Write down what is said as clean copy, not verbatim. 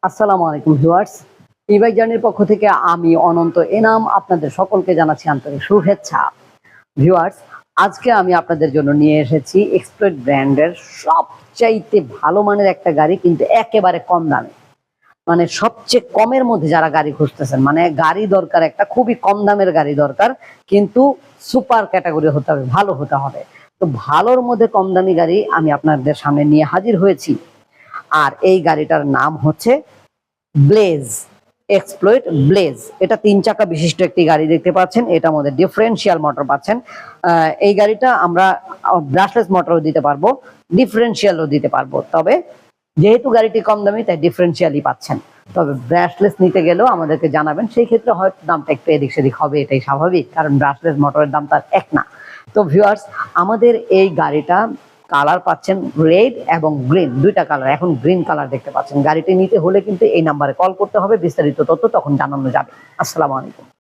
আসসালামু আলাইকুম viewers. E-bike জার্নির পক্ষ থেকে আমি অনন্ত এনাম আপনাদের সকলকে জানাচ্ছি আন্তরিক শুভেচ্ছা। ভিউয়ার্স, আজকে আমি আপনাদের জন্য নিয়ে এসেছি এক্সপ্লয়েট ব্র্যান্ডের সবচাইতে ভালো মানের একটা গাড়ি, কিন্তু একেবারে কম দামে। মানে সবচেয়ে কমের মধ্যে যারা গাড়ি খুঁজতেছেন, মানে গাড়ি দরকার একটা খুবই কম দামের গাড়ি দরকার, কিন্তু সুপার ক্যাটাগরি হতে হবে, ভালো হতে হবে। তো ভালোর মধ্যে কম দামি গাড়ি আমি আপনাদের সামনে নিয়ে হাজির হয়েছি। আর এই গাড়িটার নাম হচ্ছে ব্লেজ, এক্সপ্লয়েট ব্লেজ। এটা 3 চাকা বিশিষ্ট একটি গাড়ি দেখতে পাচ্ছেন। এটার মধ্যে ডিফারেন্সিয়াল মোটর পাচ্ছেন। এই গাড়িটা আমরা ব্রাশলেস মোটরও দিতে পারবো, ডিফারেন্সিয়ালও দিতে পারবো। তবে যেহেতু গাড়িটি কম দামি তাই ডিফারেন্সিয়ালই পাচ্ছেন। তবে ব্রাশলেস নিতে গেলেও আমাদেরকে জানাবেন, সেই ক্ষেত্রে হয়তো দামটা একটু এদিক সেদিক হবে, এটাই স্বাভাবিক, কারণ ব্রাশলেস মোটরের দাম তার এক না। তো ভিউয়ার্স, আমাদের এই গাড়িটা কালার পাচ্ছেন রেড এবং গ্রিন, দুইটা কালার। এখন গ্রিন কালার দেখতে পাচ্ছেন। গাড়িটি নিতে হলে কিন্তু এই নাম্বারে কল করতে হবে, বিস্তারিত তথ্য তখন জানানো যাবে। আসসালামু আলাইকুম।